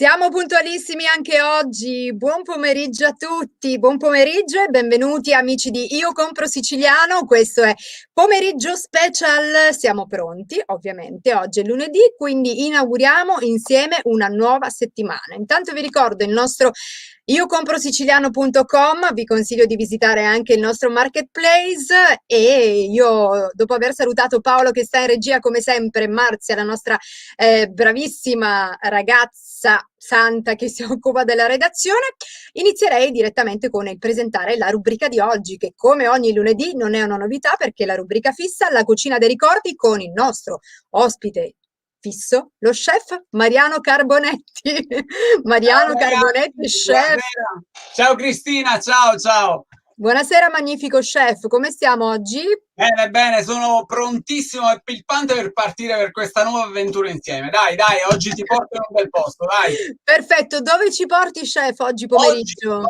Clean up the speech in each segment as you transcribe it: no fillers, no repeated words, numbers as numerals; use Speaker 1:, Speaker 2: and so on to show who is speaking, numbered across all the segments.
Speaker 1: Siamo puntualissimi anche oggi. Buon pomeriggio a tutti, buon pomeriggio e benvenuti amici di Io Compro Siciliano. Questo è pomeriggio special. Siamo pronti, ovviamente. Oggi è lunedì, quindi inauguriamo insieme una nuova settimana. Intanto vi ricordo il nostro iocomprosiciliano.com, vi consiglio di visitare anche il nostro marketplace e io, dopo aver salutato Paolo che sta in regia come sempre, Marzia, la nostra bravissima ragazza santa che si occupa della redazione, inizierei direttamente con il presentare la rubrica di oggi, che come ogni lunedì non è una novità perché la rubrica fissa, la cucina dei ricordi, con il nostro ospite fisso, lo chef Mariano Carbonetti.
Speaker 2: Ciao
Speaker 1: Mariano Carbonetti,
Speaker 2: ragazzi,
Speaker 1: chef.
Speaker 2: buonasera. Ciao Cristina, ciao ciao.
Speaker 1: Buonasera magnifico chef, come stiamo oggi?
Speaker 2: Bene, bene, sono prontissimo e pimpante per partire per questa nuova avventura insieme. Dai, dai, oggi ti porto in un bel posto, dai.
Speaker 1: Perfetto, dove ci porti chef oggi
Speaker 2: Oggi,
Speaker 1: pomeriggio?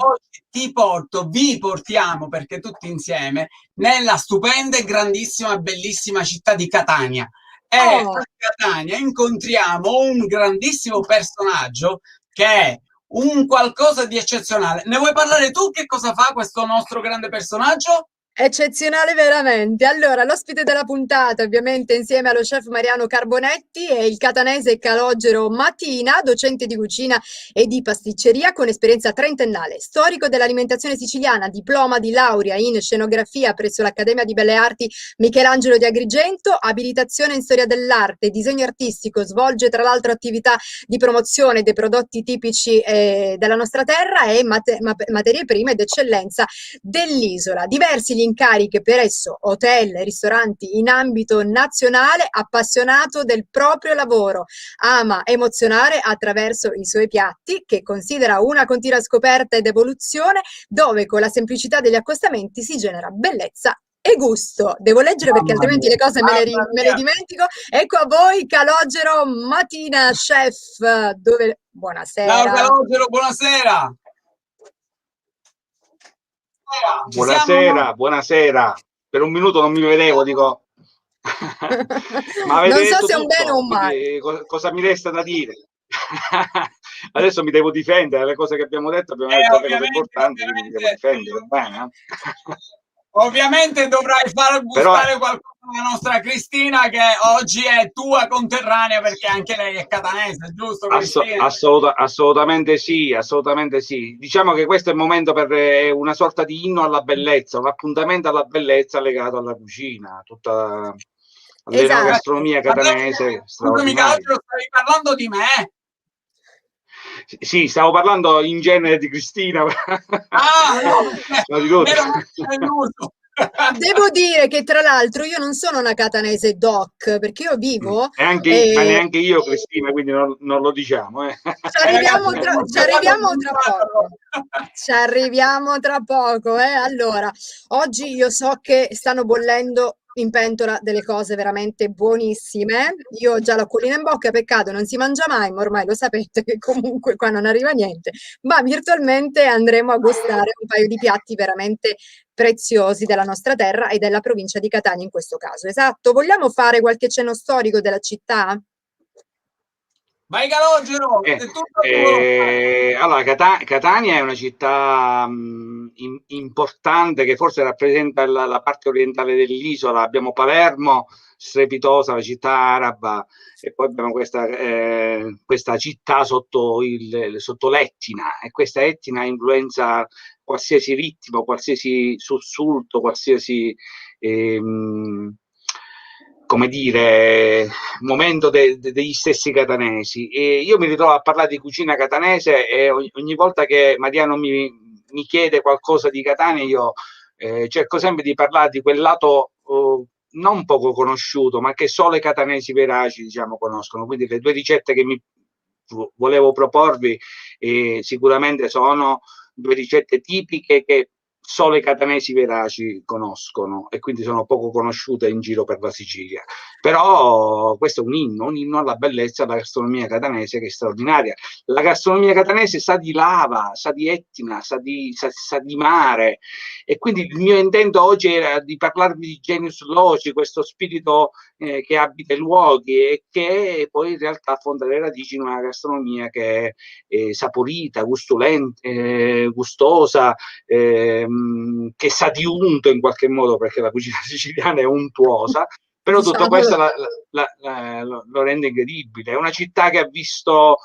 Speaker 2: vi portiamo, perché tutti insieme, nella stupenda e grandissima e bellissima città di Catania. E
Speaker 1: Oh,
Speaker 2: a Catania incontriamo un grandissimo personaggio che è un qualcosa di eccezionale. Ne vuoi parlare tu? Che cosa fa questo nostro grande personaggio?
Speaker 1: eccezionale veramente. Allora, l'ospite della puntata, ovviamente insieme allo chef Mariano Carbonetti, è il catanese Calogero Mattina, docente di cucina e di pasticceria con esperienza trentennale, storico dell'alimentazione siciliana, diploma di laurea in scenografia presso l'Accademia di Belle Arti Michelangelo di Agrigento, abilitazione in storia dell'arte, disegno artistico, svolge tra l'altro attività di promozione dei prodotti tipici della nostra terra e materie prime d'eccellenza dell'isola. Diversi gli incarichi per esso, hotel, ristoranti in ambito nazionale, appassionato del proprio lavoro, ama emozionare attraverso i suoi piatti, che considera una continua scoperta ed evoluzione, dove con la semplicità degli accostamenti si genera bellezza e gusto. Devo leggere perché
Speaker 2: Mamma
Speaker 1: altrimenti
Speaker 2: mia,
Speaker 1: le cose
Speaker 2: mamma
Speaker 1: me le
Speaker 2: mia.
Speaker 1: dimentico. Ecco a voi Calogero Mattina, chef. Dove...
Speaker 2: Ciao
Speaker 1: Buonasera.
Speaker 2: Calogero, buonasera. Ci siamo?
Speaker 3: Buonasera, buonasera. Per un minuto non mi vedevo, dico, ma avete
Speaker 1: Non so
Speaker 3: detto
Speaker 1: se è un bene o
Speaker 3: tutto,
Speaker 1: un male.
Speaker 3: quindi cosa mi resta da dire? Adesso mi devo difendere, le cose che abbiamo detto le cose
Speaker 2: Ovviamente,
Speaker 3: importanti, quindi mi devo difendere, bene?
Speaker 2: ovviamente dovrai far
Speaker 3: Però
Speaker 2: gustare qualcosa alla nostra Cristina che oggi è tua conterranea perché anche lei è catanese, giusto Cristina?
Speaker 3: assolutamente sì, assolutamente sì. Diciamo che questo è il momento per una sorta di inno alla bellezza, un appuntamento alla bellezza legato alla cucina, tutta
Speaker 1: Esatto.
Speaker 3: l'enogastronomia
Speaker 2: Ma
Speaker 3: catanese
Speaker 2: scusami
Speaker 3: straordinaria.
Speaker 2: Calogero, stavi parlando di me?
Speaker 3: Sì, stavo parlando in genere di Cristina,
Speaker 2: Ah, no,
Speaker 3: ma di
Speaker 2: mi
Speaker 3: tutti.
Speaker 2: ero illuso.
Speaker 1: Devo dire che tra l'altro io non sono una catanese doc, perché io vivo
Speaker 3: Ma
Speaker 1: e
Speaker 3: neanche io, Cristina, quindi non lo diciamo.
Speaker 2: Ragazzi,
Speaker 1: ci arriviamo tra poco.
Speaker 2: allora.
Speaker 1: Ci arriviamo tra poco, eh? Allora, oggi io so che stanno bollendo in pentola delle cose veramente buonissime. Io ho già l'acquolina in bocca, peccato non si mangia mai, ma ormai lo sapete che comunque qua non arriva niente, ma virtualmente andremo a gustare un paio di piatti veramente preziosi della nostra terra e della provincia di Catania in questo caso. Esatto, vogliamo fare qualche cenno storico della città?
Speaker 2: Vai Calogero, è tutto tuo.
Speaker 3: Allora, Catania è una città importante che forse rappresenta la parte orientale dell'isola. Abbiamo Palermo, strepitosa, la città araba, e poi abbiamo questa città sotto l'Etna, e questa Etna influenza qualsiasi ritmo, qualsiasi sussulto, qualsiasi ehm, come dire, momento degli stessi catanesi. E io mi ritrovo a parlare di cucina catanese e ogni volta che Mariano mi chiede qualcosa di Catania, io cerco sempre di parlare di quel lato non poco conosciuto, ma che solo i catanesi veraci, diciamo, conoscono. Quindi le due ricette che volevo proporvi sicuramente sono due ricette tipiche che solo i catanesi veraci conoscono e quindi sono poco conosciute in giro per la Sicilia. Però questo è un inno alla bellezza della gastronomia catanese, che è straordinaria. La gastronomia catanese sa di lava, sa di Etna, sa di mare, e quindi il mio intento oggi era di parlarvi di Genius Loci, questo spirito che abita i luoghi e che poi in realtà affonda le radici in una gastronomia che è saporita, gustosa, che sa di unto in qualche modo, perché la cucina siciliana è untuosa, però tutto questo
Speaker 1: Diciamolo.
Speaker 3: lo rende incredibile. È una città che ha visto,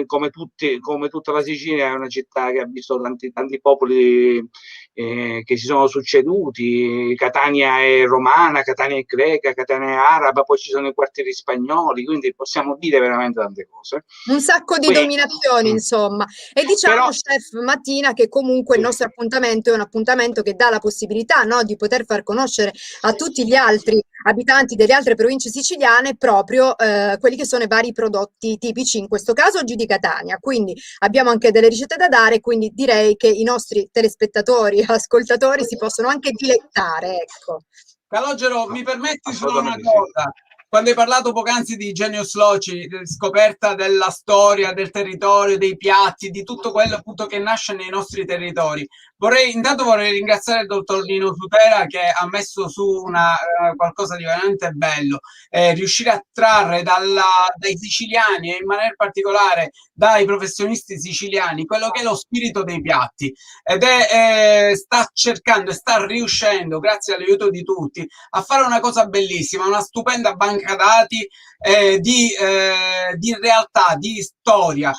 Speaker 3: come tutta la Sicilia, è una città che ha visto tanti popoli che si sono succeduti. Catania è romana, Catania è greca, Catania è araba, poi ci sono i quartieri spagnoli, quindi possiamo dire veramente tante cose.
Speaker 1: Un sacco di
Speaker 3: Poi,
Speaker 1: dominazioni, insomma. E diciamo,
Speaker 3: però,
Speaker 1: chef Mattina, che comunque il nostro appuntamento è un appuntamento che dà la possibilità, no, di poter far conoscere a tutti gli altri abitanti delle altre province siciliane proprio quelli che sono i vari prodotti tipici, in questo caso oggi di Catania. Quindi abbiamo anche delle ricette da dare, quindi direi che i nostri telespettatori, ascoltatori si possono anche dilettare, ecco.
Speaker 2: Calogero, mi permetti solo una
Speaker 3: assolutamente sì.
Speaker 2: cosa? Quando hai parlato poc'anzi di Genius Loci, scoperta della storia, del territorio, dei piatti, di tutto quello appunto che nasce nei nostri territori, intanto vorrei ringraziare il dottor Nino Sutera, che ha messo su qualcosa di veramente bello, riuscire a trarre dai siciliani e in maniera particolare dai professionisti siciliani quello che è lo spirito dei piatti, sta cercando e sta riuscendo, grazie all'aiuto di tutti, a fare una cosa bellissima, una stupenda banca dati di realtà, di storia.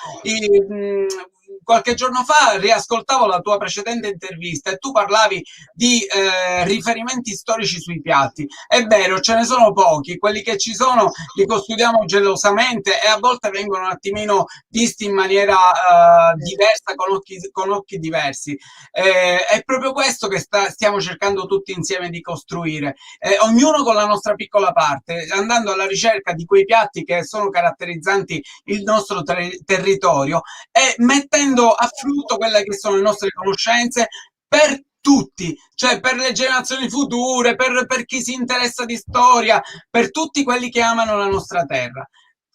Speaker 2: Qualche giorno fa riascoltavo la tua precedente intervista e tu parlavi di riferimenti storici sui piatti. È vero, ce ne sono pochi, quelli che ci sono li custodiamo gelosamente e a volte vengono un attimino visti in maniera diversa, con occhi diversi. È proprio questo che stiamo cercando tutti insieme di costruire, ognuno con la nostra piccola parte, andando alla ricerca di quei piatti che sono caratterizzanti il nostro territorio e mettendo a frutto quelle che sono le nostre conoscenze per tutti, cioè per le generazioni future, per chi si interessa di storia, per tutti quelli che amano la nostra terra.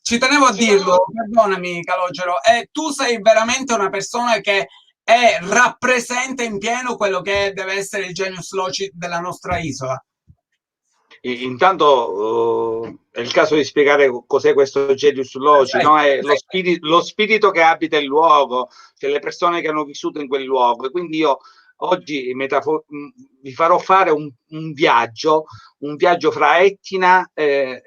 Speaker 2: Ci tenevo a dirlo, perdonami Calogero, tu sei veramente una persona che rappresenta in pieno quello che deve essere il genius loci della nostra isola.
Speaker 3: Intanto è il caso di spiegare cos'è questo Genius Loci, no? È lo spirito che abita il luogo, cioè le persone che hanno vissuto in quel luogo. E quindi io oggi vi farò fare un viaggio fra Etna,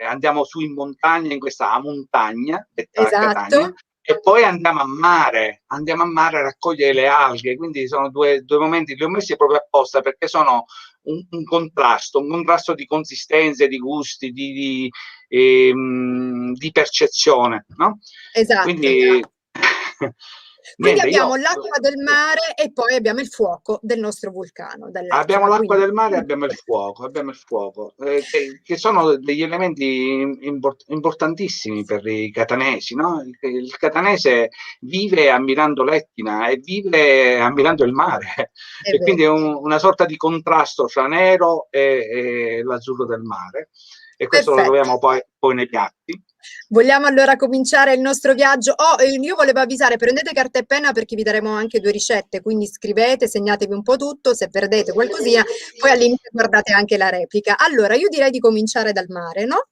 Speaker 3: andiamo su in montagna, in questa montagna, detta Catania,
Speaker 1: Esatto.
Speaker 3: e poi andiamo a mare a raccogliere le alghe. Quindi sono due momenti, li ho messi proprio apposta perché sono un contrasto di consistenze, di gusti, di percezione, no?
Speaker 1: Esatto.
Speaker 3: Quindi
Speaker 1: Quindi
Speaker 3: niente,
Speaker 1: abbiamo l'acqua del mare e poi abbiamo il fuoco del nostro vulcano,
Speaker 3: abbiamo
Speaker 1: dell'Etna.
Speaker 3: l'acqua
Speaker 1: Quindi
Speaker 3: del mare e abbiamo il fuoco, che sono degli elementi importantissimi per i catanesi, no? Il catanese vive ammirando l'Etna e vive ammirando il mare,
Speaker 1: è
Speaker 3: e quindi
Speaker 1: vero.
Speaker 3: è una sorta di contrasto fra nero e l'azzurro del mare, e questo lo
Speaker 1: Perfetto.
Speaker 3: troviamo poi nei piatti.
Speaker 1: Vogliamo allora cominciare il nostro viaggio? Oh, io volevo avvisare, prendete carta e penna perché vi daremo anche due ricette, quindi scrivete, segnatevi un po' tutto, se perdete qualcosina, poi all'inizio guardate anche la replica. Allora, io direi di cominciare dal mare, no?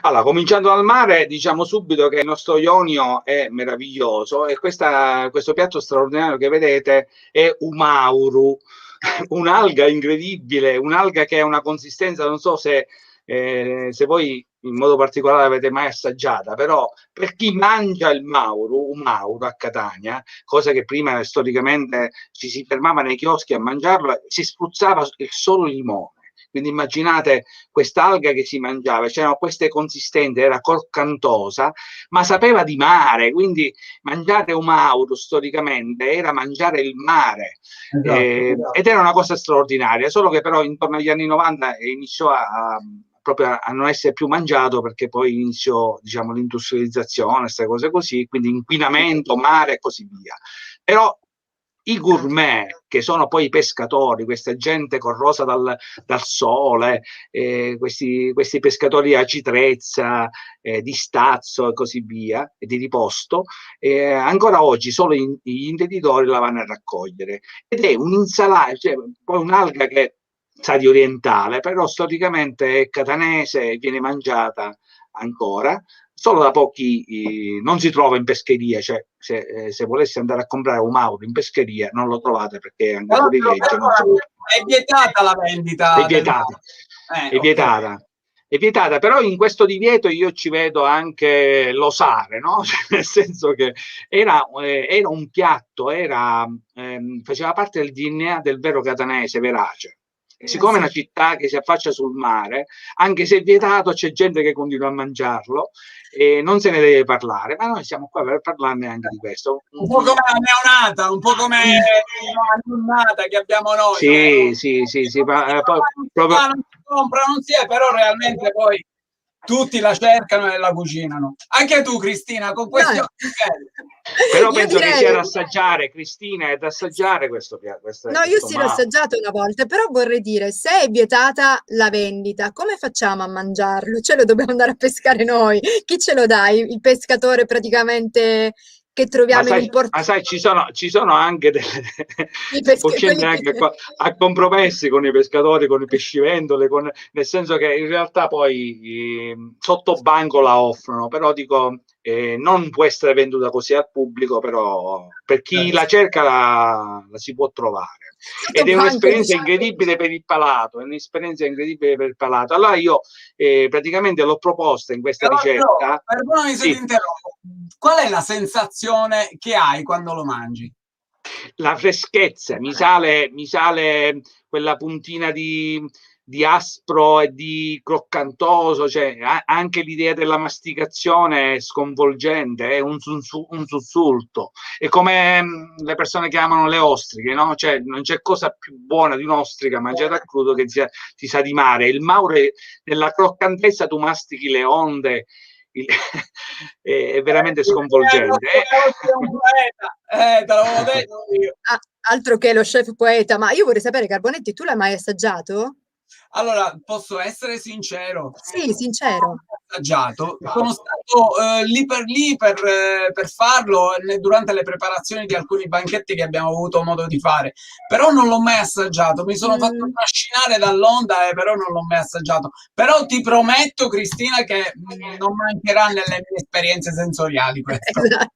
Speaker 3: Allora, cominciando dal mare, diciamo subito che il nostro Ionio è meraviglioso, e questo piatto straordinario che vedete è umauru, un'alga incredibile, un'alga che ha una consistenza, non so se voi in modo particolare l'avete mai assaggiata, però per chi mangia il umauru a Catania, cosa che prima storicamente ci si fermava nei chioschi a mangiarlo, si spruzzava il solo limone. Quindi immaginate quest'alga che si mangiava, c'erano queste consistenze, era croccantosa, ma sapeva di mare. Quindi mangiare umauru storicamente era mangiare il mare,
Speaker 2: Esatto.
Speaker 3: ed era una cosa straordinaria, solo che però intorno agli anni 90 iniziò proprio a non essere più mangiato, perché poi iniziò, diciamo, l'industrializzazione, queste cose così, quindi inquinamento, mare e così via. Però I gourmet, che sono poi i pescatori, questa gente corrosa dal sole, questi pescatori a citrezza, di stazzo e così via, e di riposto, ancora oggi solo gli intenditori la vanno a raccogliere. Ed è un'insalata, cioè poi un'alga che sa di orientale, però storicamente è catanese e viene mangiata ancora. Solo da pochi, non si trova in pescheria, cioè se volessi andare a comprare un mauro in pescheria non lo trovate perché è anche fuori legge.
Speaker 2: È vietata la vendita.
Speaker 3: È vietata, è vietata. Okay. È vietata, però in questo divieto io ci vedo anche l'osare, no? Nel senso che era un piatto, faceva parte del DNA del vero catanese, verace. Siccome è una città che si affaccia sul mare, anche se è vietato, c'è gente che continua a mangiarlo e non se ne deve parlare, ma noi siamo qua per parlarne anche di questo.
Speaker 2: Un po' come la neonata, un po' come la neonata che abbiamo noi.
Speaker 3: Sì.
Speaker 2: Proprio non si compra, non si è, però realmente poi tutti la cercano e la cucinano. Anche tu, Cristina, con questi
Speaker 3: però penso che sia da assaggiare, Cristina, è da assaggiare questo piatto.
Speaker 1: No, io sì l'ho assaggiato una volta, però vorrei dire, se è vietata la vendita, come facciamo a mangiarlo? Ce lo dobbiamo andare a pescare noi? Chi ce lo dà? Il pescatore praticamente che troviamo in un porto?
Speaker 3: Ma sai, ci sono anche si può scendere anche a compromessi con i pescatori, con i pescivendoli, nel senso che in realtà poi sotto banco la offrono, però dico non può essere venduta così al pubblico, però per chi la cerca la si può trovare. Ed è un'esperienza incredibile per il palato, Allora io praticamente l'ho proposta in questa ricetta.
Speaker 2: Perdonami se ti interrompo. Qual è la sensazione che hai quando lo mangi?
Speaker 3: La freschezza, mi sale quella puntina di aspro e di croccantoso, cioè anche l'idea della masticazione è sconvolgente, è un sussulto, è come le persone che amano le ostriche, no? Cioè non c'è cosa più buona di un'ostrica mangiata a crudo che ti sa di mare. Il Mauro nella croccantezza, tu mastichi le onde, è veramente sconvolgente.
Speaker 2: Te l'avevo detto io.
Speaker 1: Altro che lo chef poeta, ma io vorrei sapere, Carbonetti, tu l'hai mai assaggiato?
Speaker 2: Allora, posso essere sincero?
Speaker 1: Sì, sincero.
Speaker 2: Assaggiato. Sono stato lì per farlo durante le preparazioni di alcuni banchetti che abbiamo avuto modo di fare, però non l'ho mai assaggiato. Mi sono fatto trascinare dall'onda, però non l'ho mai assaggiato. Però ti prometto, Cristina, che non mancherà nelle mie esperienze sensoriali questo.
Speaker 1: Esatto.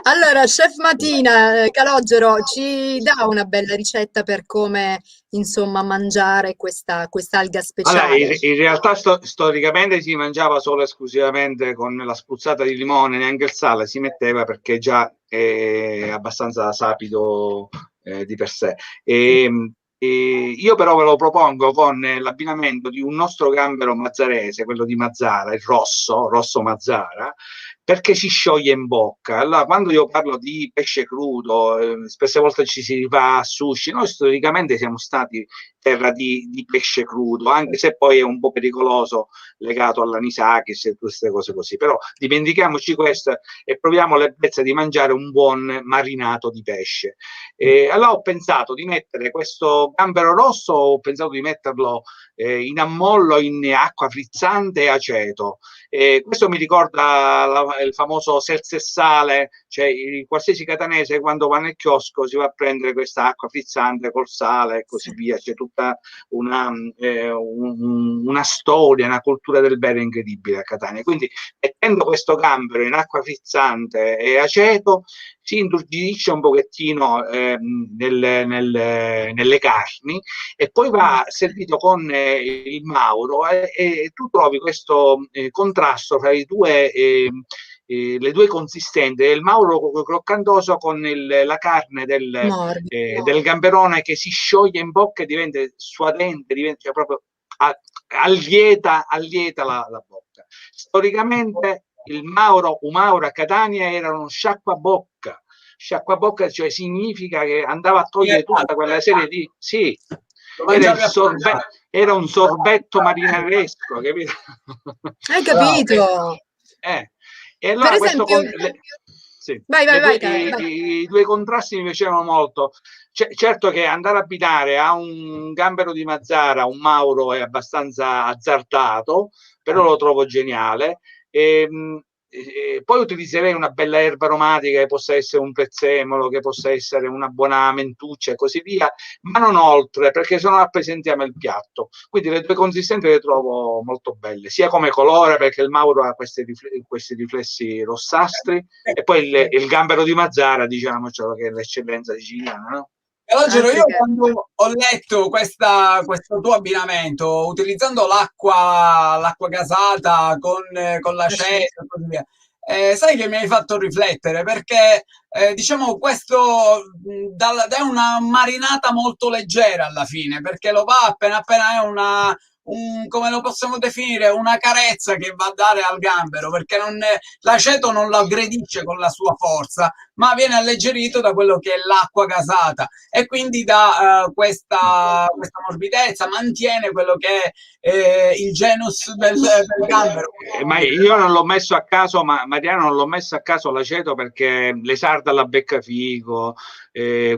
Speaker 1: Allora, chef Matina Calogero ci dà una bella ricetta per come, insomma, mangiare questa alga speciale.
Speaker 3: Allora, in realtà storicamente si mangiava solo e esclusivamente con la spruzzata di limone, neanche il sale si metteva perché già è abbastanza sapido di per sé. Io però ve lo propongo con l'abbinamento di un nostro gambero mazzarese, quello di Mazzara, il rosso Mazzara, perché si scioglie in bocca. Allora, quando io parlo di pesce crudo, spesse volte ci si rifà a sushi, noi storicamente siamo stati terra di pesce crudo, anche se poi è un po' pericoloso legato all'anisakis e queste cose così, però dimentichiamoci questo e proviamo l'ebbrezza di mangiare un buon marinato di pesce. Allora ho pensato di mettere questo gambero rosso, ho pensato di metterlo in ammollo in acqua frizzante e aceto. Questo mi ricorda il famoso seltz e sale, cioè qualsiasi catanese quando va nel chiosco si va a prendere questa acqua frizzante col sale e così via. C'è tutta una storia, una cultura del bere incredibile a Catania. Quindi mettendo questo gambero in acqua frizzante e aceto si inturgidisce un pochettino nelle carni e poi va servito con il Mauro e tu trovi questo contrasto fra le due consistenze, il Mauro croccantoso con la carne del gamberone che si scioglie in bocca e diventa suadente, diventa proprio allieta la bocca. Storicamente il Mauro a Catania era uno sciacquabocca, cioè significa che andava a togliere tutta quella serie di... Sì, era un sorbetto marinaresco, capito?
Speaker 1: Hai capito?
Speaker 3: E allora
Speaker 1: per esempio,
Speaker 3: sì.
Speaker 1: Vai, Caleb, vai.
Speaker 3: I due contrasti mi piacevano molto. Certo che andare a abitare a un gambero di Mazara, un Mauro, è abbastanza azzardato, però lo trovo geniale. Poi utilizzerei una bella erba aromatica, che possa essere un prezzemolo, che possa essere una buona mentuccia e così via, ma non oltre, perché se no rappresentiamo il piatto. Quindi le due consistenze le trovo molto belle, sia come colore, perché il Mauro ha questi riflessi rossastri, e poi il gambero di Mazara, diciamocelo, che è l'eccellenza siciliana, no?
Speaker 2: Calogero, io quando ho letto questo tuo abbinamento, utilizzando l'acqua gasata con l'aceto e così via, sai che mi hai fatto riflettere perché diciamo questo dà una marinata molto leggera alla fine, perché lo va appena è come lo possiamo definire, una carezza che va a dare al gambero, perché l'aceto non lo aggredisce con la sua forza, ma viene alleggerito da quello che è l'acqua gasata e quindi dà questa morbidezza, mantiene quello che è il genus del gambero.
Speaker 3: Ma io non l'ho messo a caso, Mariano, non l'ho messo a caso l'aceto, perché le sarde alla beccafico,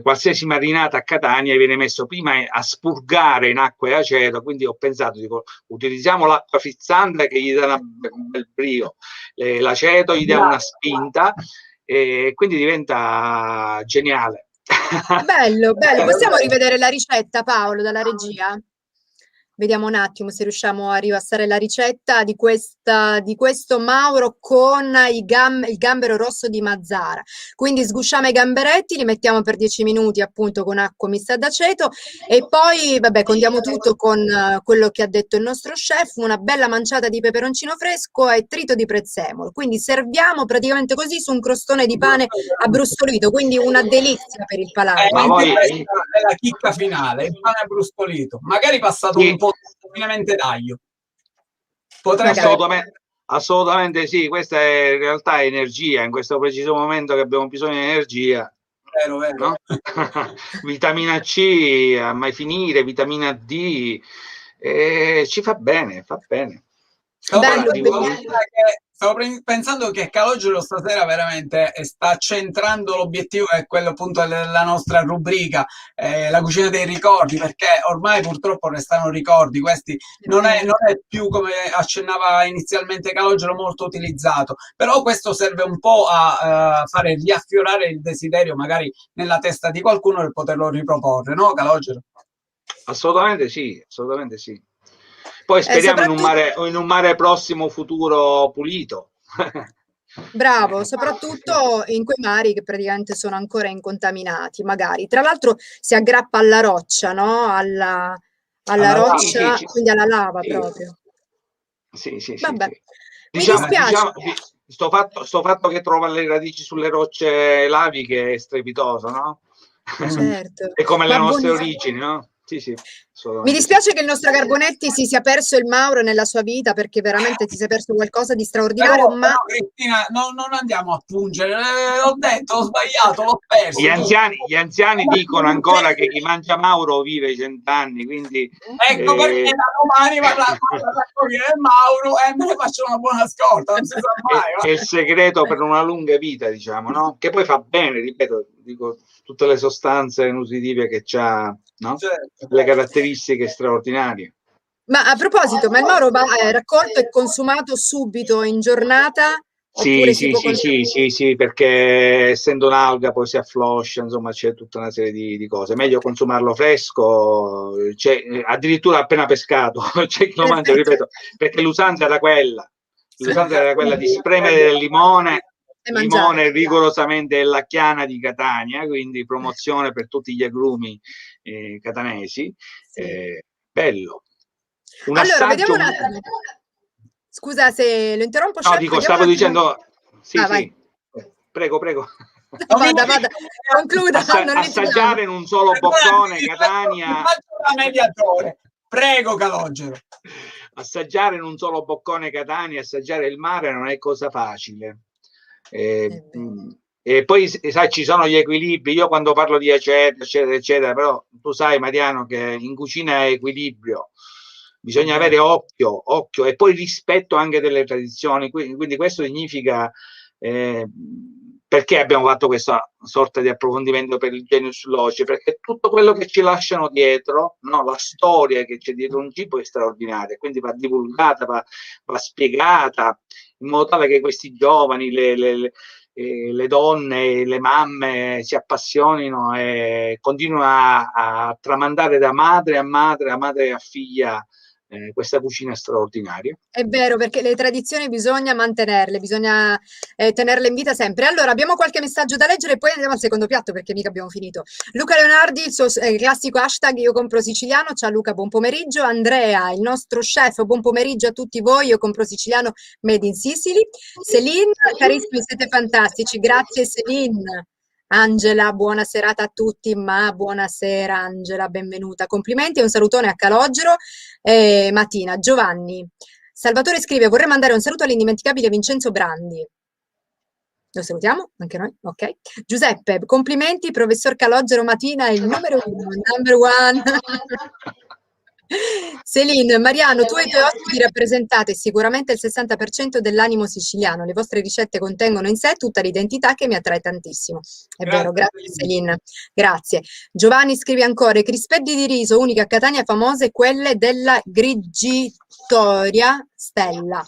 Speaker 3: qualsiasi marinata a Catania viene messo prima a spurgare in acqua e aceto, quindi ho pensato, dico, utilizziamo l'acqua frizzante che gli dà un bel brio, l'aceto gli dà una spinta, e quindi diventa geniale.
Speaker 1: Bello, possiamo rivedere la ricetta, Paolo, dalla regia? Vediamo un attimo se riusciamo a ripassare la ricetta di questo Mauro con il gambero rosso di Mazara. Quindi sgusciamo i gamberetti, li mettiamo per 10 minuti appunto con acqua mista ad aceto e poi vabbè condiamo tutto con quello che ha detto il nostro chef, una bella manciata di peperoncino fresco e trito di prezzemolo. Quindi serviamo praticamente così su un crostone di pane abbrustolito, quindi una delizia per il palato.
Speaker 3: Ma voi...
Speaker 2: Questa è la chicca finale, il pane abbrustolito, magari passato un po' finemente d'aglio.
Speaker 3: Assolutamente sì, questa è in realtà energia, in questo preciso momento che abbiamo bisogno di energia.
Speaker 2: Vero.
Speaker 3: No? Vitamina C a mai finire, vitamina D, ci fa bene, fa bene.
Speaker 2: Stavo pensando che Calogero stasera veramente sta centrando l'obiettivo, è quello appunto della nostra rubrica, la cucina dei ricordi, perché ormai purtroppo restano ricordi, questi non è più, come accennava inizialmente Calogero, molto utilizzato, però questo serve un po' a fare riaffiorare il desiderio magari nella testa di qualcuno per poterlo riproporre, no Calogero?
Speaker 3: Assolutamente sì, assolutamente sì. Poi speriamo in un mare prossimo futuro pulito.
Speaker 1: Bravo, soprattutto in quei mari che praticamente sono ancora incontaminati, magari. Tra l'altro si aggrappa alla roccia, no? Alla roccia,
Speaker 3: sì,
Speaker 1: quindi alla lava proprio.
Speaker 3: Sì.
Speaker 1: Vabbè, mi
Speaker 3: Diciamo,
Speaker 1: dispiace.
Speaker 3: sto fatto che trova le radici sulle rocce laviche è strepitoso, no?
Speaker 1: Certo.
Speaker 3: È come le
Speaker 1: Ma
Speaker 3: nostre
Speaker 1: buonissimo.
Speaker 3: origini, no? Sì.
Speaker 1: Mi dispiace che il nostro Carbonetti si sia perso il Mauro nella sua vita perché veramente si sia perso qualcosa di straordinario, ma
Speaker 2: Però Cristina, non andiamo a pungere, ho detto, ho sbagliato, l'ho perso.
Speaker 3: Gli anziani dicono ancora che chi mangia Mauro vive 100 anni, quindi...
Speaker 2: Ecco perché da domani vado a raccogliere il Mauro e me ne faccio una buona scorta, non si sa mai.
Speaker 3: È il segreto per una lunga vita, diciamo, no? Che poi fa bene, ripeto, dico, tutte le sostanze nutritive che c'ha, no?
Speaker 2: Certo.
Speaker 3: Le caratteristiche straordinarie.
Speaker 1: Ma a proposito, ma il Mauro va raccolto e consumato subito in giornata? Oppure si può
Speaker 3: Sì, perché essendo un'alga poi si affloscia, insomma c'è tutta una serie di cose. Meglio consumarlo fresco, addirittura appena pescato, c'è chi lo mangia, ripeto, perché l'usanza era quella. L'usanza era quella di spremere il limone rigorosamente è la chiana di Catania, quindi promozione per tutti gli agrumi catanesi. Bello.
Speaker 1: Allora, vediamo un attimo. Scusa se lo interrompo,
Speaker 3: no,
Speaker 1: chef,
Speaker 3: dico, stavo dicendo... Sì.
Speaker 1: Vai.
Speaker 3: Prego.
Speaker 1: Vada, concluda.
Speaker 3: Assaggiare in un solo boccone Catania...
Speaker 2: mediatore. Prego, Calogero.
Speaker 3: Assaggiare in un solo boccone Catania, assaggiare il mare non è cosa facile. E poi, sai, ci sono gli equilibri. Io quando parlo di aceto, eccetera, però tu sai, Mariano, che in cucina è equilibrio. Bisogna avere occhio e poi rispetto anche delle tradizioni. Quindi questo significa Perché abbiamo fatto questa sorta di approfondimento per il genius loci? Perché tutto quello che ci lasciano dietro, no, la storia che c'è dietro un cibo è straordinaria, quindi va divulgata, va spiegata, in modo tale che questi giovani, le donne, le mamme si appassionino e continuano a tramandare da madre a madre, a madre a figlia, questa cucina straordinaria.
Speaker 1: È vero, perché le tradizioni bisogna mantenerle, bisogna tenerle in vita sempre. Allora, abbiamo qualche messaggio da leggere e poi andiamo al secondo piatto perché mica abbiamo finito. Luca Leonardi, il suo classico hashtag io compro siciliano. Ciao Luca, buon pomeriggio. Andrea, il nostro chef, buon pomeriggio a tutti voi, io compro siciliano made in Sicily. Celine, carissimi, siete fantastici, grazie Celine. Angela, buona serata a tutti, ma buonasera Angela, benvenuta. Complimenti e un salutone a Calogero. Mattina, Giovanni. Salvatore scrive: vorrei mandare un saluto all'indimenticabile Vincenzo Brandi. Lo salutiamo, anche noi, ok. Giuseppe, complimenti, professor Calogero Mattina, il numero uno, number one. Celine, Mariano, tu e i tuoi ospiti rappresentate sicuramente il 60% dell'animo siciliano. Le vostre ricette contengono in sé tutta l'identità che mi attrae tantissimo. È vero, grazie Celine. Grazie. Giovanni scrive ancora: i crispetti di riso uniche a Catania famose, quelle della Grigitoria Stella.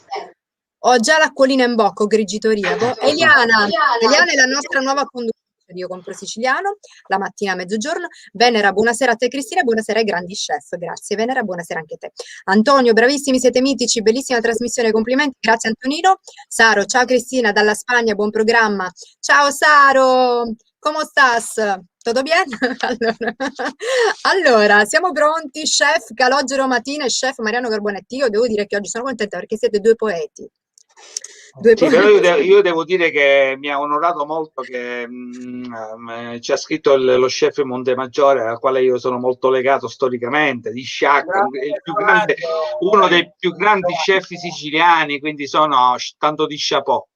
Speaker 1: Ho già l'acquolina in bocca, Grigitoria. Eliana è la nostra nuova conduttrice di Io Compro Siciliano, la mattina a mezzogiorno. Venera, buonasera a te Cristina, buonasera ai grandi chef. Grazie Venera, buonasera anche a te. Antonio, bravissimi, siete mitici, bellissima trasmissione, complimenti, grazie Antonino. Saro, ciao Cristina, dalla Spagna, buon programma. Ciao Saro, come stas? Tutto bene? Allora, siamo pronti, chef Calogero Mattina e chef Mariano Carbonetti. Io devo dire che oggi sono contenta perché siete due poeti.
Speaker 3: Sì, però io devo dire che mi ha onorato molto che ci ha scritto lo chef Montemaggiore, al quale io sono molto legato storicamente, di Sciacca, uno dei più grandi chef siciliani, quindi sono tanto di chapeau.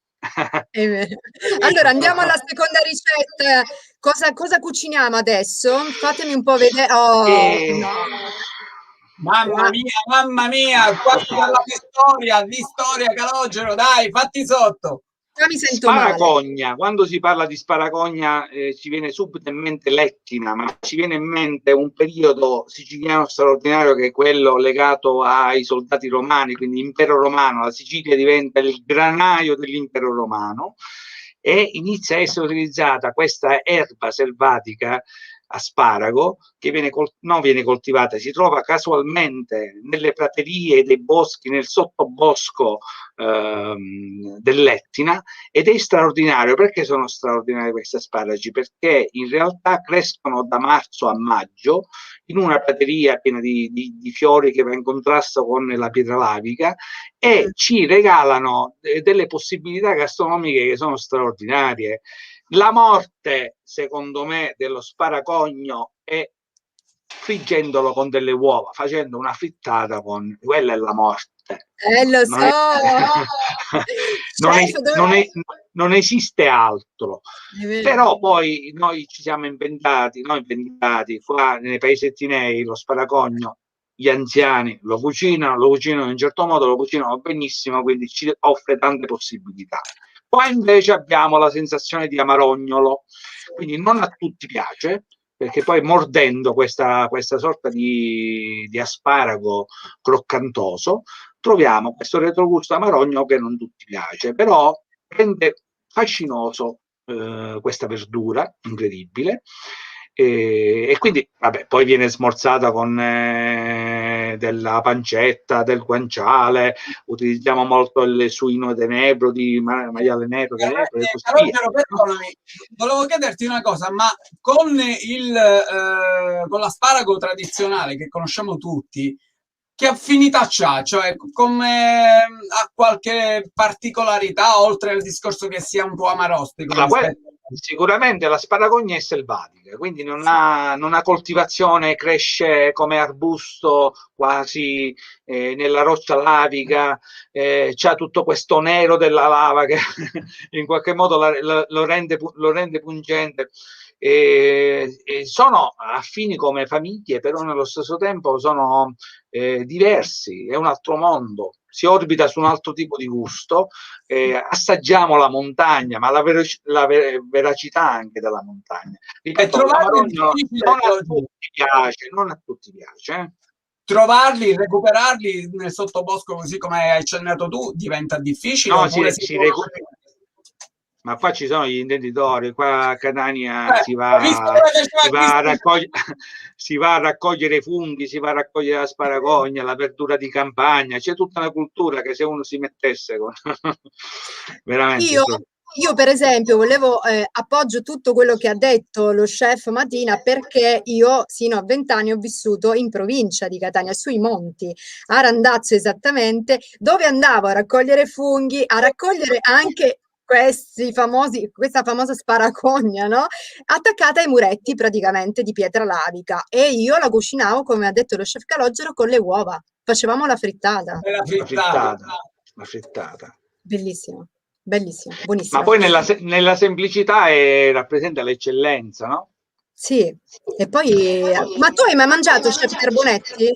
Speaker 1: Allora andiamo alla seconda ricetta. Cosa cuciniamo adesso? Fatemi un po' vedere. Oh, no.
Speaker 2: Mamma mia, qua ci dà di storia Calogero, dai, fatti sotto.
Speaker 1: Mi sento
Speaker 3: Sparacogna, quando si parla di Sparacogna ci viene subito in mente l'Etna, ma ci viene in mente un periodo siciliano straordinario che è quello legato ai soldati romani, quindi impero romano. La Sicilia diventa il granaio dell'impero romano e inizia a essere utilizzata questa erba selvatica, asparago, che non viene coltivata, si trova casualmente nelle praterie dei boschi, nel sottobosco dell'Etna, ed è straordinario. Perché sono straordinari questi asparagi? Perché in realtà crescono da marzo a maggio in una prateria piena di fiori che va in contrasto con la pietra lavica e ci regalano delle possibilità gastronomiche che sono straordinarie. La morte, secondo me, dello sparacogno è friggendolo con delle uova, facendo una frittata con... quella è la morte.
Speaker 1: Lo so!
Speaker 3: Non esiste altro. Però poi noi ci siamo inventati qua nei paesetti neri, lo sparacogno, gli anziani lo cucinano in un certo modo, lo cucinano benissimo, quindi ci offre tante possibilità. Qua invece abbiamo la sensazione di amarognolo, quindi non a tutti piace, perché poi mordendo questa sorta di asparago croccantoso troviamo questo retrogusto amarognolo che non tutti piace, però rende fascinoso questa verdura incredibile. E quindi vabbè, poi viene smorzata con della pancetta, del guanciale, utilizziamo molto il suino tenebro di maiale nero,
Speaker 2: perdonami, volevo chiederti una cosa, ma con l'asparago tradizionale che conosciamo tutti, che affinità c'ha? Cioè, come ha qualche particolarità oltre al discorso che sia un po' amarostico?
Speaker 3: Sicuramente la sparagogna è selvatica, quindi non ha coltivazione, cresce come arbusto quasi nella roccia lavica, c'ha tutto questo nero della lava che in qualche modo lo rende pungente. sono affini come famiglie, però nello stesso tempo sono diversi, è un altro mondo, si orbita su un altro tipo di gusto, assaggiamo la montagna, ma la veracità anche della montagna. Ripeto, l'Amarogno non a tutti piace, non a tutti piace.
Speaker 2: Trovarli, recuperarli nel sottobosco, così come hai accennato tu, diventa difficile?
Speaker 3: No,
Speaker 2: Oppure
Speaker 3: ma qua ci sono gli intenditori, qua a Catania si va a raccogliere funghi, si va a raccogliere la sparagogna, la verdura di campagna, c'è tutta una cultura che se uno si mettesse con... veramente.
Speaker 1: Io per esempio volevo appoggio tutto quello che ha detto lo chef Matina, perché io sino a 20 anni ho vissuto in provincia di Catania, sui monti, a Randazzo esattamente, dove andavo a raccogliere funghi, a raccogliere anche questa famosa sparacogna, no? Attaccata ai muretti praticamente di pietra lavica, e io la cucinavo, come ha detto lo chef Calogero, con le uova. Facevamo la frittata.
Speaker 3: La frittata.
Speaker 1: Bellissimo, bellissimo, buonissimo.
Speaker 3: Ma poi nella semplicità rappresenta l'eccellenza, no?
Speaker 1: Sì, e poi... Ma tu hai mai mangiato, chef Carbonetti?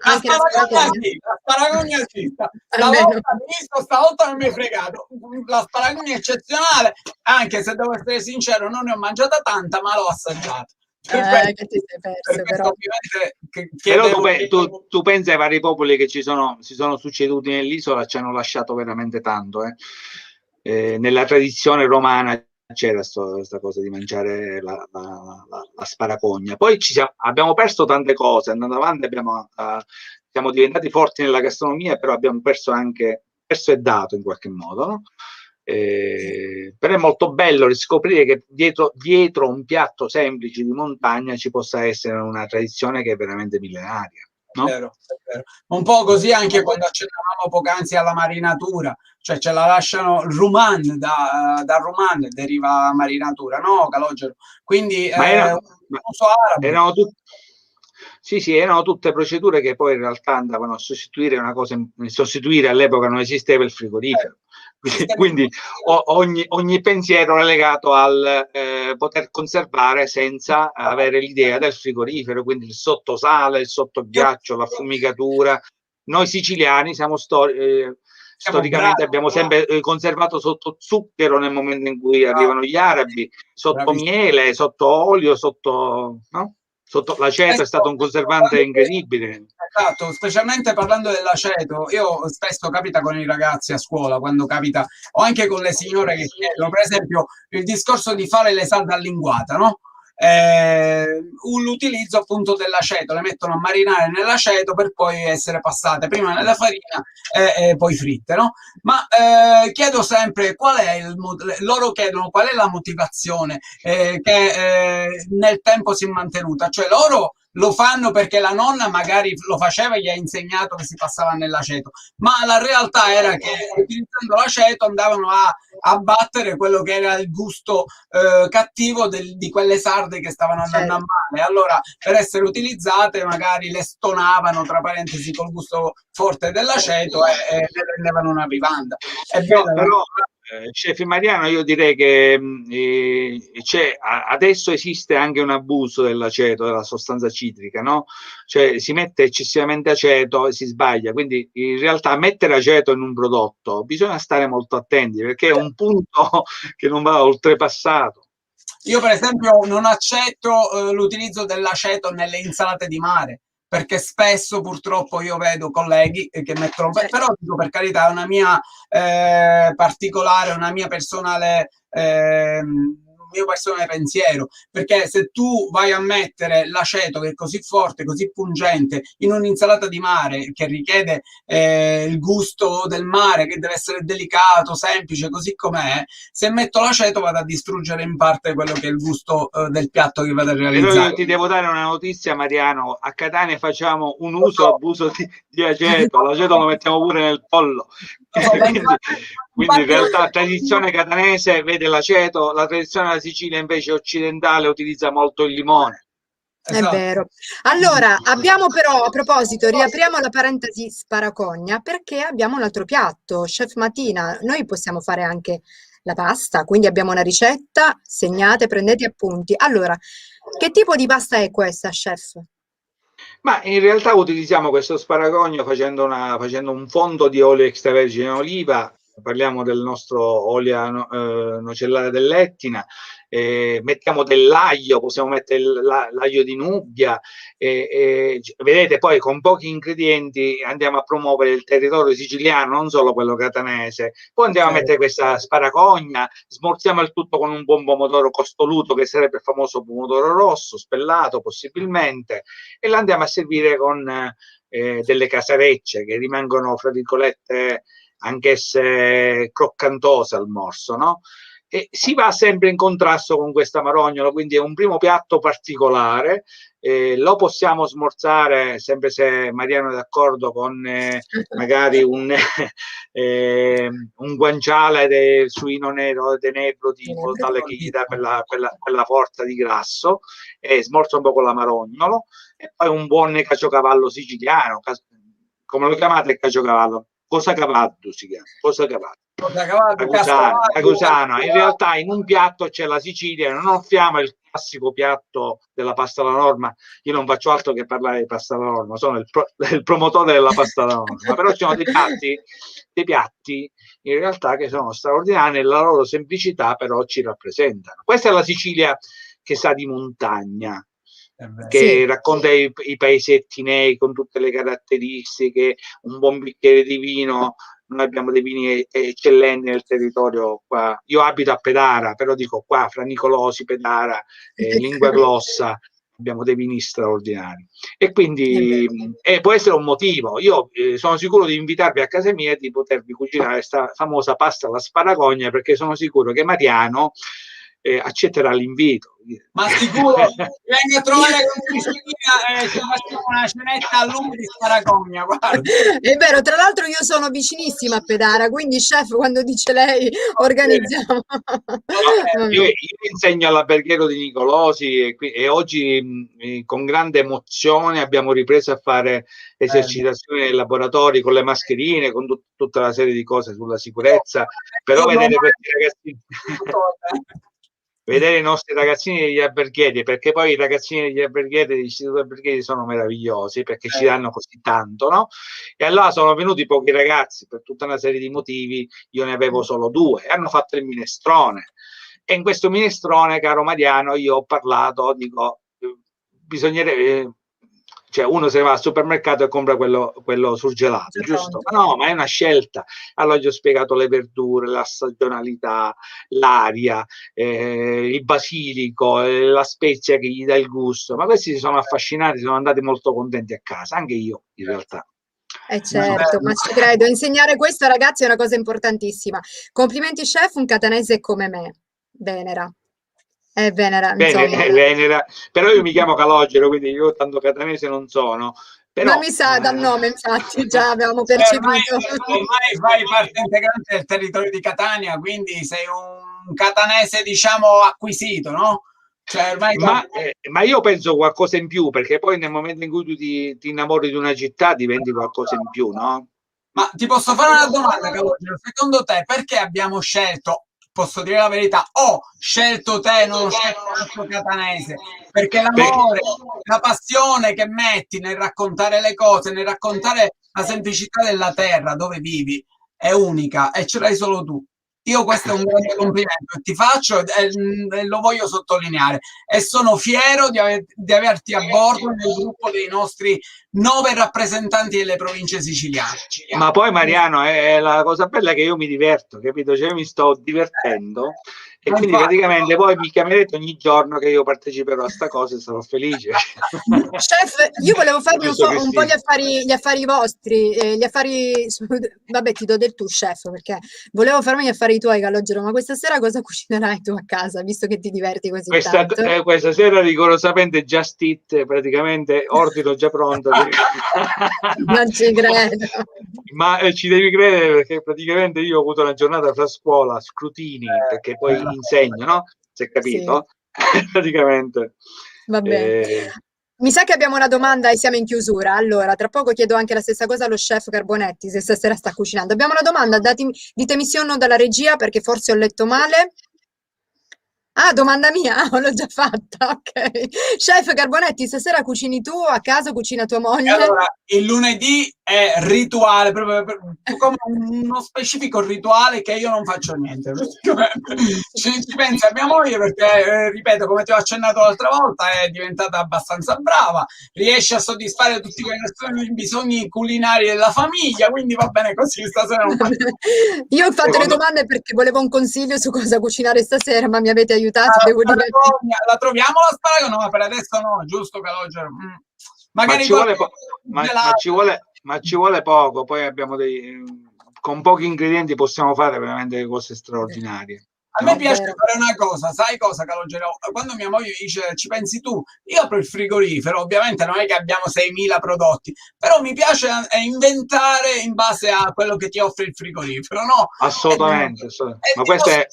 Speaker 1: Anche la
Speaker 2: sparagogna sì. Stavolta non mi hai fregato. La sparagogna è eccezionale, anche se devo essere sincero, non ne ho mangiata tanta, ma l'ho assaggiata.
Speaker 1: Che ti sei perso, però.
Speaker 3: Però tu pensi ai vari popoli che si sono succeduti nell'isola, ci hanno lasciato veramente tanto. Nella tradizione romana c'era questa cosa di mangiare la sparagogna. Poi abbiamo perso tante cose, andando avanti siamo diventati forti nella gastronomia, però abbiamo perso e dato in qualche modo, no? Però è molto bello riscoprire che dietro un piatto semplice di montagna ci possa essere una tradizione che è veramente millenaria, no?
Speaker 2: È vero. Un po' così anche quando accennavamo poc'anzi alla marinatura, cioè ce la lasciano Ruman, da Ruman deriva marinatura, no, Calogero? Quindi uso arabo.
Speaker 3: Erano tutte procedure che poi in realtà andavano a sostituire una cosa, all'epoca non esisteva il frigorifero. Quindi ogni pensiero è legato al poter conservare senza avere l'idea del frigorifero, quindi il sottosale, il sottoghiaccio, l'affumicatura. Noi siciliani siamo storicamente abbiamo sempre conservato sotto zucchero nel momento in cui arrivano gli arabi, sotto miele, sotto olio, sotto l'aceto è stato un conservante incredibile.
Speaker 2: Esatto, specialmente parlando dell'aceto, io spesso capita con i ragazzi a scuola, quando capita, o anche con le signore che chiedono, per esempio, il discorso di fare le salde allinguata, no? L'utilizzo appunto dell'aceto, le mettono a marinare nell'aceto per poi essere passate prima nella farina e poi fritte, no? Ma chiedo sempre loro chiedono qual è la motivazione che nel tempo si è mantenuta, cioè loro lo fanno perché la nonna magari lo faceva e gli ha insegnato che si passava nell'aceto, ma la realtà era che utilizzando l'aceto andavano a abbattere quello che era il gusto cattivo di quelle sarde che stavano andando a male. Allora, per essere utilizzate, magari le stonavano, tra parentesi, col gusto forte dell'aceto e ne rendevano una vivanda.
Speaker 3: Però chef Mariano, io direi che adesso esiste anche un abuso dell'aceto, della sostanza citrica, no? Cioè si mette eccessivamente aceto e si sbaglia, quindi in realtà mettere aceto in un prodotto bisogna stare molto attenti, perché è un punto che non va oltrepassato.
Speaker 2: Io per esempio non accetto l'utilizzo dell'aceto nelle insalate di mare, perché spesso purtroppo io vedo colleghi che mettono, però dico, per carità, è una mia particolare, una mia personale mio personale pensiero, perché se tu vai a mettere l'aceto, che è così forte, così pungente, in un'insalata di mare che richiede il gusto del mare, che deve essere delicato, semplice, così com'è, se metto l'aceto vado a distruggere in parte quello che è il gusto del piatto che vado a realizzare.
Speaker 3: Però io ti devo dare una notizia, Mariano: a Catania facciamo un abuso di aceto, l'aceto lo mettiamo pure nel pollo. Quindi in realtà la tradizione catanese vede l'aceto, la tradizione della Sicilia invece occidentale utilizza molto il limone.
Speaker 1: È vero. Allora, abbiamo però, a proposito, riapriamo la parentesi sparacogna, perché abbiamo un altro piatto, chef Matina. Noi possiamo fare anche la pasta, quindi abbiamo una ricetta, segnate, prendete appunti. Allora, che tipo di pasta è questa, chef?
Speaker 3: Ma in realtà utilizziamo questo sparagogno facendo un fondo di olio extravergine oliva, parliamo del nostro olio nocellare dell'Etna, mettiamo dell'aglio, possiamo mettere l'aglio di Nubia, vedete, poi con pochi ingredienti andiamo a promuovere il territorio siciliano, non solo quello catanese. Poi andiamo a mettere questa sparagogna, smorziamo il tutto con un buon pomodoro costoluto, che sarebbe il famoso pomodoro rosso, spellato possibilmente, e lo andiamo a servire con delle casarecce che rimangono, fra virgolette, anch'esse croccantose al morso, no? E si va sempre in contrasto con questa marognola, quindi è un primo piatto particolare. Lo possiamo smorzare, sempre se Mariano è d'accordo, con magari un guanciale suino nero tenebro, tipo tale che gli dà quella forza di grasso, e smorza un po' con la marognolo, e poi un buon caciocavallo siciliano. Come lo chiamate il caciocavallo? Cosa cavallo si chiama? Cosa cavallo? Ragusano. In realtà in un piatto c'è la Sicilia, non offriamo il classico piatto della pasta alla norma. Io non faccio altro che parlare di pasta alla norma, sono il promotore della pasta alla norma, però ci sono dei piatti in realtà che sono straordinari nella loro semplicità, però ci rappresentano. Questa è la Sicilia che sa di montagna, che racconta i paesetti nei con tutte le caratteristiche, un buon bicchiere di vino. Noi abbiamo dei vini eccellenti nel territorio qua. Io abito a Pedara, però dico qua, fra Nicolosi, Pedara, Lingua Glossa, abbiamo dei vini straordinari. E quindi può essere un motivo. Io sono sicuro di invitarvi a casa mia e di potervi cucinare questa famosa pasta alla sparagogna, perché sono sicuro che Mariano accetterà l'invito.
Speaker 2: Ma sicuro, venga a trovare con Cristina, ci facciamo una cenetta a lume di sparagogna, guarda.
Speaker 1: È vero, tra l'altro io sono vicinissima a Pedara, quindi chef, quando dice lei, organizziamo.
Speaker 3: Io insegno all'alberghiero di Nicolosi e oggi con grande emozione abbiamo ripreso a fare esercitazioni nei laboratori con le mascherine, con tutta la serie di cose sulla sicurezza, però vedere questi ragazzini vedere i nostri ragazzini degli alberghieri, perché poi i ragazzini degli alberghieri, degli istituti alberghieri, sono meravigliosi perché ci danno così tanto, no? E allora sono venuti pochi ragazzi per tutta una serie di motivi, io ne avevo solo 2, e hanno fatto il minestrone. E in questo minestrone, caro Mariano, io ho parlato, dico, bisognerebbe, cioè uno se ne va al supermercato e compra quello surgelato, giusto? Ma no, ma è una scelta. Allora gli ho spiegato le verdure, la stagionalità, l'aria, il basilico, la spezia che gli dà il gusto. Ma questi si sono affascinati, sono andati molto contenti a casa, anche io in realtà.
Speaker 1: Certo, ma ci credo, insegnare questo ai ragazzi è una cosa importantissima. Complimenti chef, un catanese come me. Venera. Venera, insomma.
Speaker 3: Venera, però io mi chiamo Calogero, quindi io tanto catanese non sono. Però,
Speaker 1: ma mi sa dal nome, infatti, già avevamo percepito.
Speaker 2: Ormai fai parte integrante del territorio di Catania, quindi sei un catanese, diciamo, acquisito, no? Cioè, ormai
Speaker 3: ma io penso qualcosa in più, perché poi nel momento in cui tu ti innamori di una città diventi qualcosa in più, no?
Speaker 2: Ma ti posso fare una domanda, Calogero? Secondo te perché abbiamo scelto, posso dire la verità, ho scelto te, non ho scelto il catanese, perché l'amore, la passione che metti nel raccontare le cose, nel raccontare la semplicità della terra dove vivi è unica e ce l'hai solo tu. Io questo è un grande complimento che ti faccio e lo voglio sottolineare, e sono fiero di averti a bordo nel gruppo dei nostri 9 rappresentanti delle province siciliane.
Speaker 3: Ma poi Mariano, la cosa bella è che io mi diverto, capito? Cioè mi sto divertendo e quindi praticamente poi mi chiamerete ogni giorno che io parteciperò a sta cosa e sarò felice.
Speaker 1: Chef, io volevo farmi un po' gli affari vostri, gli affari, vabbè, ti do del tu, chef, perché volevo farmi gli affari tuoi, Calogero, ma questa sera cosa cucinerai tu a casa, visto che ti diverti così tanto?
Speaker 3: Questa sera rigorosamente Just Eat, praticamente ordino già pronto.
Speaker 1: Non ci credo.
Speaker 3: Ma ci devi credere, perché praticamente io ho avuto una giornata fra scuola, scrutini, perché poi insegno, no? Si è capito? Sì. Praticamente.
Speaker 1: Va bene. Mi sa che abbiamo una domanda e siamo in chiusura. Allora, tra poco chiedo anche la stessa cosa allo chef Carbonetti, se stasera sta cucinando. Abbiamo una domanda, ditemi sì o no dalla regia, perché forse ho letto male. Ah, domanda mia? Ah, l'ho già fatta, ok. Chef Carbonetti, stasera cucini tu, a casa cucina tua
Speaker 2: E
Speaker 1: moglie?
Speaker 2: allora, il lunedì è rituale, proprio come uno specifico rituale che io non faccio niente. Praticamente. Ci pensa mia moglie perché, ripeto, come ti ho accennato l'altra volta, è diventata abbastanza brava, riesce a soddisfare tutti quelli che sono i bisogni culinari della famiglia, quindi va bene così, stasera non faccio
Speaker 1: Io ho fatto le
Speaker 2: secondo
Speaker 1: domande perché volevo un consiglio su cosa cucinare stasera, ma mi avete aiutato,
Speaker 2: la
Speaker 1: devo dire.
Speaker 2: la troviamo la sparago? No, ma per adesso no, giusto Calogero?
Speaker 3: Ma
Speaker 2: Magari
Speaker 3: ci vuole,
Speaker 2: qualche gelato.
Speaker 3: ma ci vuole poco, poi abbiamo con pochi ingredienti possiamo fare veramente delle cose straordinarie,
Speaker 2: A me
Speaker 1: È
Speaker 3: no?
Speaker 2: piace
Speaker 1: vero.
Speaker 2: fare una cosa, sai cosa, Calogero? Quando mia moglie dice ci pensi tu, io apro il frigorifero, ovviamente non è che abbiamo 6.000 prodotti, però mi piace inventare in base a quello che ti offre il frigorifero, no?
Speaker 3: Assolutamente,
Speaker 2: E
Speaker 3: ma
Speaker 2: ti
Speaker 3: questa
Speaker 2: posso
Speaker 3: è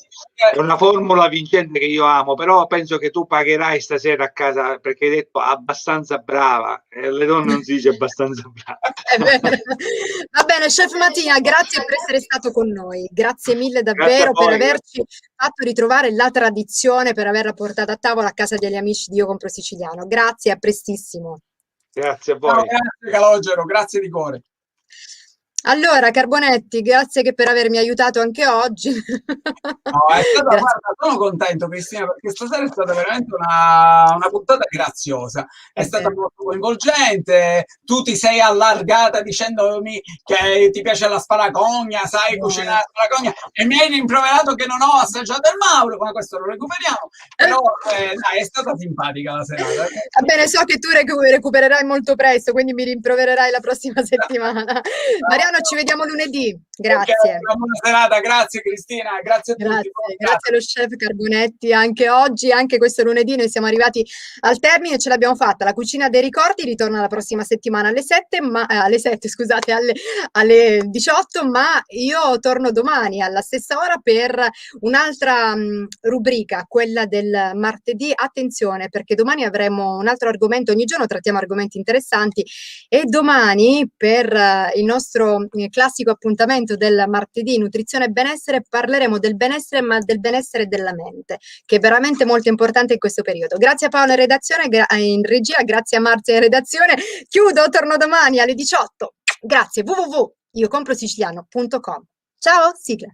Speaker 2: dire,
Speaker 3: una formula vincente che io amo, però penso che tu pagherai stasera a casa perché hai detto abbastanza brava, e alle donne non si dice abbastanza brava.
Speaker 1: È vero. Va bene, chef Mattia, grazie per essere stato con noi. Grazie mille
Speaker 3: Grazie a
Speaker 1: davvero per
Speaker 3: voi,
Speaker 1: averci fatto ritrovare la tradizione, per averla portata a tavola a casa degli amici di Io Compro Siciliano. Grazie, a prestissimo.
Speaker 3: grazie a
Speaker 2: ciao,
Speaker 3: voi.
Speaker 2: grazie Calogero, grazie di cuore.
Speaker 1: Allora, Carbonetti, grazie che per avermi aiutato anche oggi.
Speaker 2: No, è stata,
Speaker 1: Grazie.
Speaker 2: guarda, sono contento Cristina perché stasera è stata veramente una puntata graziosa, è
Speaker 1: È
Speaker 2: stata
Speaker 1: vero.
Speaker 2: molto coinvolgente, tu ti sei allargata dicendomi che ti piace la sparagogna, sai cucinare la sparagogna e mi hai rimproverato che non ho assaggiato il Mauro, ma questo lo recuperiamo, però dai, è stata simpatica la serata.
Speaker 1: Va bene, so che tu recupererai molto presto, quindi mi rimprovererai la prossima settimana. Mariano, ci vediamo lunedì.
Speaker 2: Ok,
Speaker 1: Grazie.
Speaker 2: una buona serata, grazie Cristina, grazie a tutti, buon
Speaker 1: Grazie allo chef Carbonetti. Anche oggi, anche questo lunedì, noi siamo arrivati al termine e ce l'abbiamo fatta. La cucina dei ricordi ritorna la prossima settimana alle 7, alle 7, scusate, alle 18, ma io torno domani alla stessa ora per un'altra rubrica, quella del martedì. Attenzione, perché domani avremo un altro argomento, ogni giorno trattiamo argomenti interessanti e domani per il nostro classico appuntamento del martedì nutrizione e benessere parleremo del benessere, ma del benessere della mente, che è veramente molto importante in questo periodo. Grazie a Paola in redazione, in regia, grazie a Marzia in redazione. Chiudo, torno domani alle 18. Grazie, www.iocomprosiciliano.com. Ciao, sigla.